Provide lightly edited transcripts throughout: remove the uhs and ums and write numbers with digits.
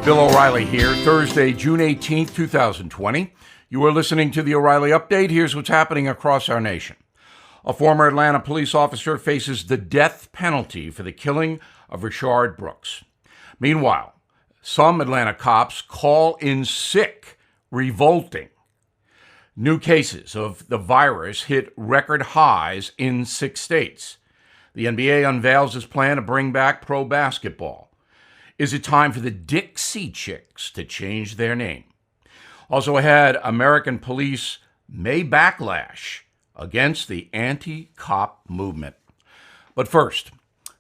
Bill O'Reilly here, Thursday, June 18th, 2020. You are listening to the O'Reilly Update. Here's what's happening across our nation. A former Atlanta police officer faces the death penalty for the killing of Rayshard Brooks. Meanwhile, some Atlanta cops call in sick, revolting. New cases of the virus hit record highs in 6 states. The NBA unveils its plan to bring back pro basketball. Is it time for the Dixie Chicks to change their name? Also ahead, American police may backlash against the anti-cop movement. But first,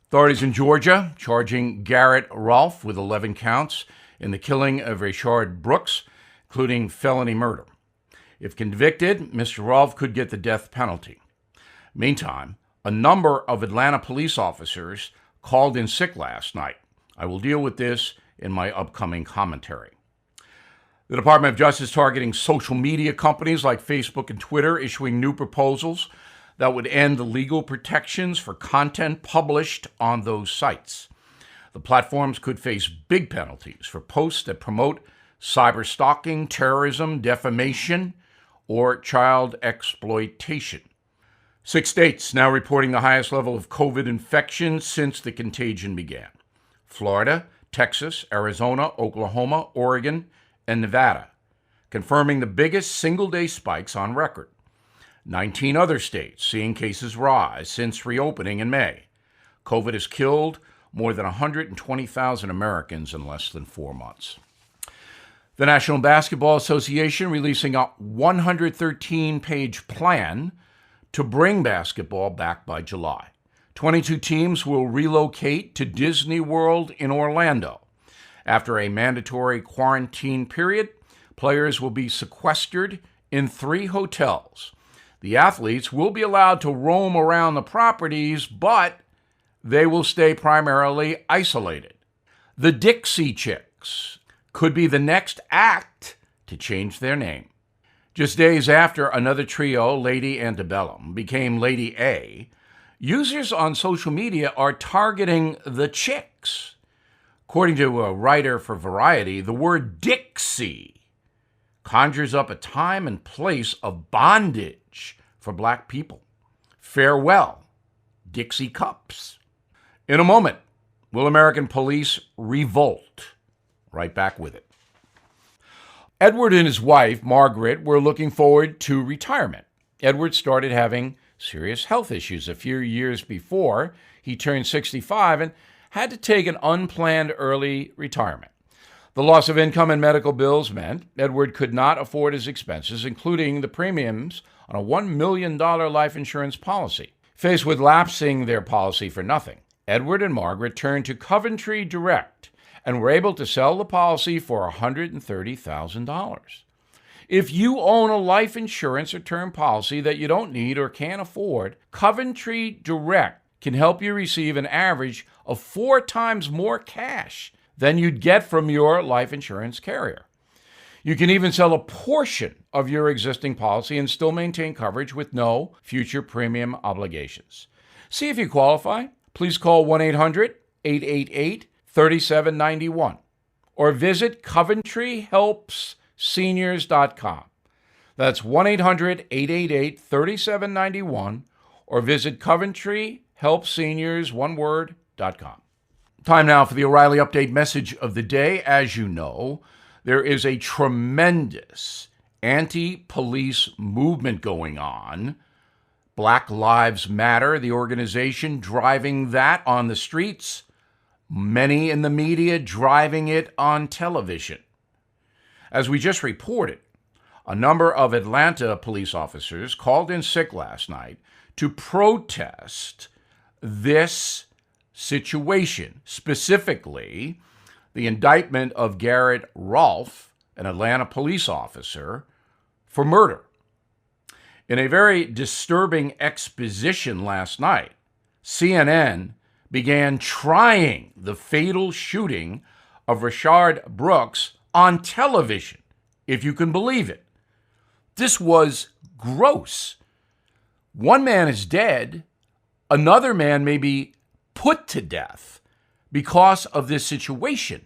authorities in Georgia charging Garrett Rolfe with 11 counts in the killing of Rayshard Brooks, including felony murder. If convicted, Mr. Rolfe could get the death penalty. Meantime, a number of Atlanta police officers called in sick last night. I will deal with this in my upcoming commentary. The Department of Justice targeting social media companies like Facebook and Twitter, issuing new proposals that would end the legal protections for content published on those sites. The platforms could face big penalties for posts that promote cyber stalking, terrorism, defamation, or child exploitation. 6 states now reporting the highest level of COVID infection since the contagion began. Florida, Texas, Arizona, Oklahoma, Oregon, and Nevada, confirming the biggest single-day spikes on record. 19 other states seeing cases rise since reopening in May. COVID has killed more than 120,000 Americans in less than 4 months. The National Basketball Association releasing a 113-page plan to bring basketball back by July. 22 teams will relocate to Disney World in Orlando. After a mandatory quarantine period, players will be sequestered in 3 hotels. The athletes will be allowed to roam around the properties, but they will stay primarily isolated. The Dixie Chicks could be the next act to change their name. Just days after another trio, Lady Antebellum, became Lady A, users on social media are targeting the Chicks. According to a writer for Variety, the word Dixie conjures up a time and place of bondage for Black people. Farewell, Dixie cups. In a moment, will American police revolt? Right back with it. Edward and his wife, Margaret, were looking forward to retirement. Edward started having serious health issues a few years before he turned 65 and had to take an unplanned early retirement. The loss of income and medical bills meant Edward could not afford his expenses, including the premiums on a $1 million life insurance policy. Faced with lapsing their policy for nothing, Edward and Margaret turned to Coventry Direct and were able to sell the policy for $130,000. If you own a life insurance or term policy that you don't need or can't afford, Coventry Direct can help you receive an average of 4 times more cash than you'd get from your life insurance carrier. You can even sell a portion of your existing policy and still maintain coverage with no future premium obligations. See if you qualify. Please call 1-800-888-3791 or visit CoventryHelpsSeniors.com. That's 1-800-888-3791 or visit CoventryHelpsSeniors.com. Time now for the O'Reilly Update message of the day. As you know, there is a tremendous anti-police movement going on. Black Lives Matter, the organization driving that on the streets, many in the media driving it on television. As we just reported, a number of Atlanta police officers called in sick last night to protest this situation, specifically the indictment of Garrett Rolfe, an Atlanta police officer, for murder. In a very disturbing exposition last night, CNN began trying the fatal shooting of Rayshard Brooks on television, if you can believe it. This was gross. One man is dead. Another man may be put to death because of this situation.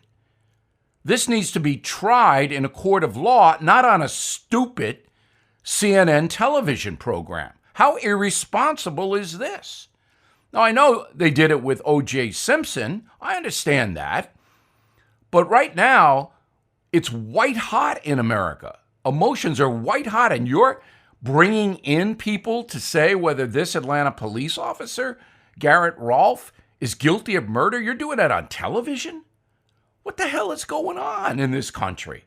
This needs to be tried in a court of law, not on a stupid CNN television program. How irresponsible is this? Now, I know they did it with O.J. Simpson. I understand that. But right now, it's white hot in America. Emotions are white hot, and you're bringing in people to say whether this Atlanta police officer, Garrett Rolfe, is guilty of murder. You're doing that on television? What the hell is going on in this country?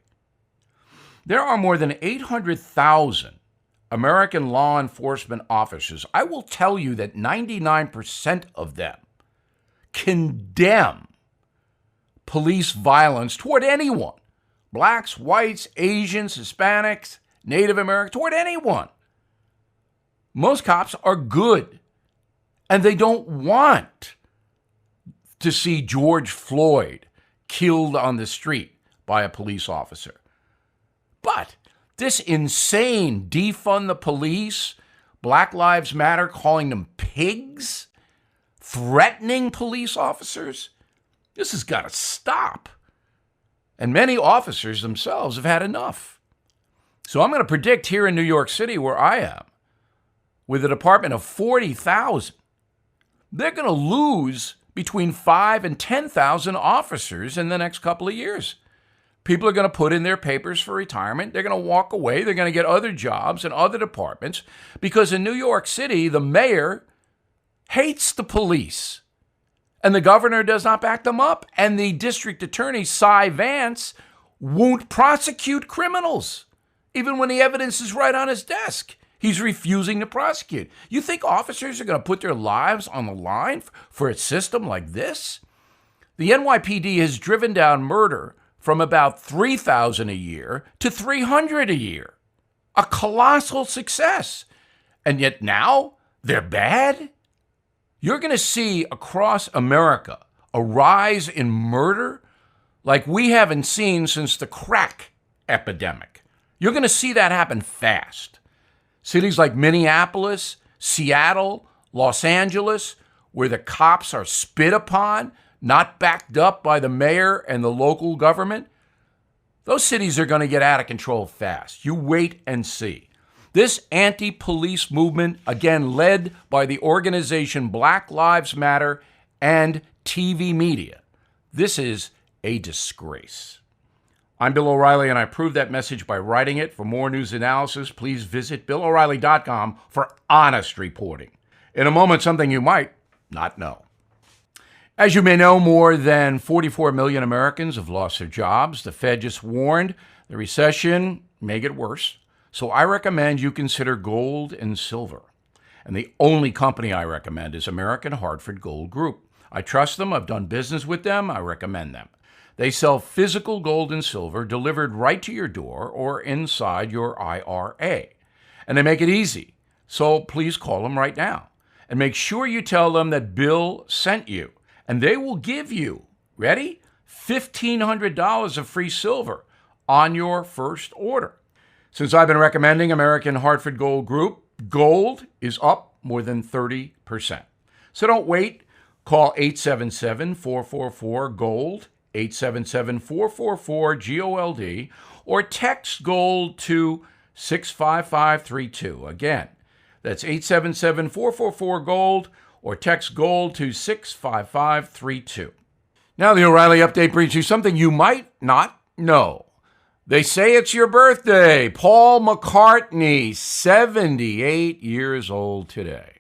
There are more than 800,000 American law enforcement officers. I will tell you that 99% of them condemn police violence toward anyone. Blacks, whites, Asians, Hispanics, Native Americans, toward anyone. Most cops are good, and they don't want to see George Floyd killed on the street by a police officer. But this insane defund the police, Black Lives Matter calling them pigs, threatening police officers, this has got to stop. And many officers themselves have had enough. So I'm going to predict here in New York City, where I am, with a department of 40,000, they're going to lose between 5,000 and 10,000 officers in the next couple of years. People are going to put in their papers for retirement. They're going to walk away. They're going to get other jobs in other departments because in New York City, the mayor hates the police. And the governor does not back them up. And the district attorney, Cy Vance, won't prosecute criminals, even when the evidence is right on his desk. He's refusing to prosecute. You think officers are going to put their lives on the line for a system like this? The NYPD has driven down murder from about 3,000 a year to 300 a year. A colossal success. And yet now they're bad? You're going to see across America a rise in murder like we haven't seen since the crack epidemic. You're going to see that happen fast. Cities like Minneapolis, Seattle, Los Angeles, where the cops are spit upon, not backed up by the mayor and the local government, those cities are going to get out of control fast. You wait and see. This anti-police movement, again led by the organization Black Lives Matter and TV media, this is a disgrace. I'm Bill O'Reilly, and I prove that message by writing it. For more news analysis, please visit BillO'Reilly.com for honest reporting. In a moment, something you might not know. As you may know, more than 44 million Americans have lost their jobs. The Fed just warned the recession may get worse. So I recommend you consider gold and silver. And the only company I recommend is American Hartford Gold Group. I trust them. I've done business with them. I recommend them. They sell physical gold and silver delivered right to your door or inside your IRA. And they make it easy. So please call them right now. And make sure you tell them that Bill sent you. And they will give you, ready? $1,500 of free silver on your first order. Since I've been recommending American Hartford Gold Group, gold is up more than 30%. So don't wait. Call 877-444-GOLD, 877-444-GOLD, or text GOLD to 65532. Again, that's 877-444-GOLD, or text GOLD to 65532. Now the O'Reilly Update brings you something you might not know. They say it's your birthday. Paul McCartney, 78 years old today.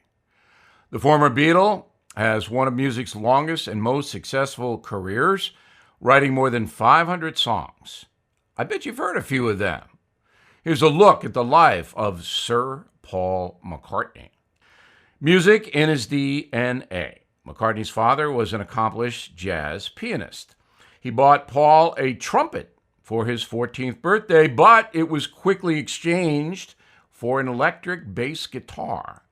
The former Beatle has one of music's longest and most successful careers, writing more than 500 songs. I bet you've heard a few of them. Here's a look at the life of Sir Paul McCartney. Music in his DNA. McCartney's father was an accomplished jazz pianist. He bought Paul a trumpet for his 14th birthday, but it was quickly exchanged for an electric bass guitar.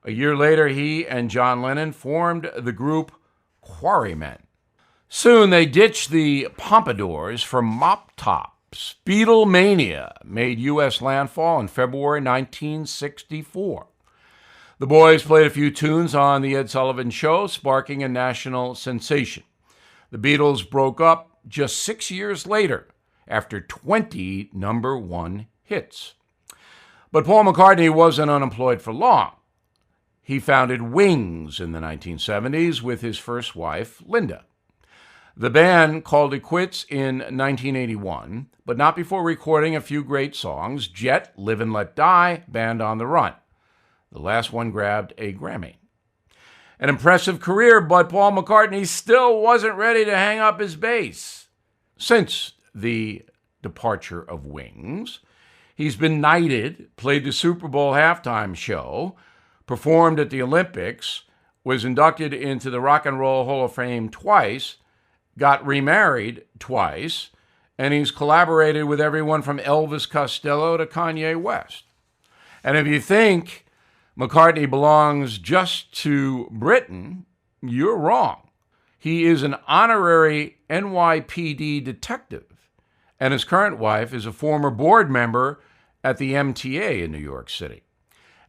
A year later, he and John Lennon formed the group Quarrymen. Soon they ditched the pompadours for mop tops. Beatlemania made U.S. landfall in February 1964. The boys played a few tunes on The Ed Sullivan Show, sparking a national sensation. The Beatles broke up just 6 years later after 20 number one hits. But Paul McCartney wasn't unemployed for long. He founded Wings in the 1970s with his first wife, Linda. The band called it quits in 1981, but not before recording a few great songs: Jet, Live and Let Die, Band on the Run. The last one grabbed a Grammy. An impressive career, but Paul McCartney still wasn't ready to hang up his bass. Since the departure of Wings, he's been knighted, played the Super Bowl halftime show, performed at the Olympics, was inducted into the Rock and Roll Hall of Fame twice, got remarried twice, and he's collaborated with everyone from Elvis Costello to Kanye West. And if you think McCartney belongs just to Britain, you're wrong. He is an honorary NYPD detective, and his current wife is a former board member at the MTA in New York City.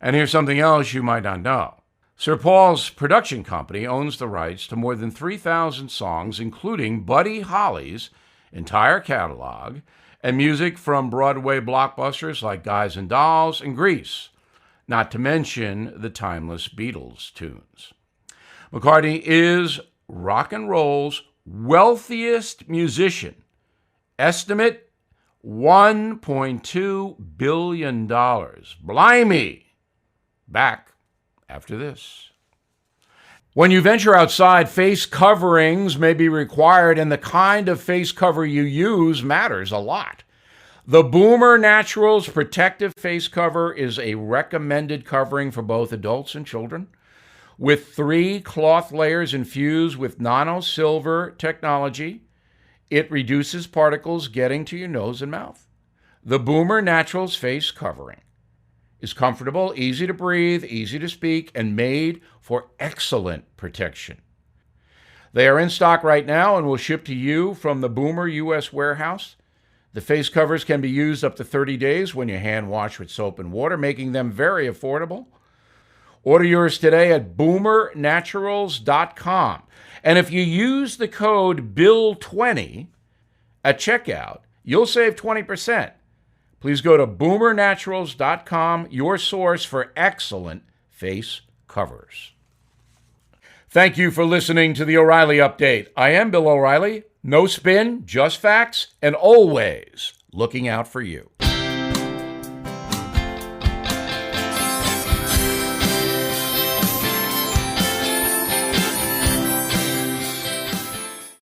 And here's something else you might not know. Sir Paul's production company owns the rights to more than 3,000 songs, including Buddy Holly's entire catalog and music from Broadway blockbusters like Guys and Dolls and Grease, not to mention the timeless Beatles tunes. McCartney is rock and roll's wealthiest musician. Estimate $1.2 billion. Blimey! Back after this. When you venture outside, face coverings may be required, and the kind of face cover you use matters a lot. The Boomer Naturals Protective Face Cover is a recommended covering for both adults and children, with 3 cloth layers infused with nano-silver technology. It reduces particles getting to your nose and mouth. The Boomer Naturals Face Covering is comfortable, easy to breathe, easy to speak, and made for excellent protection. They are in stock right now and will ship to you from the Boomer U.S. warehouse. The face covers can be used up to 30 days when you hand wash with soap and water, making them very affordable. Order yours today at boomernaturals.com. And if you use the code BILL20 at checkout, you'll save 20%. Please go to boomernaturals.com, your source for excellent face covers. Thank you for listening to the O'Reilly Update. I am Bill O'Reilly. No spin, just facts, and always looking out for you.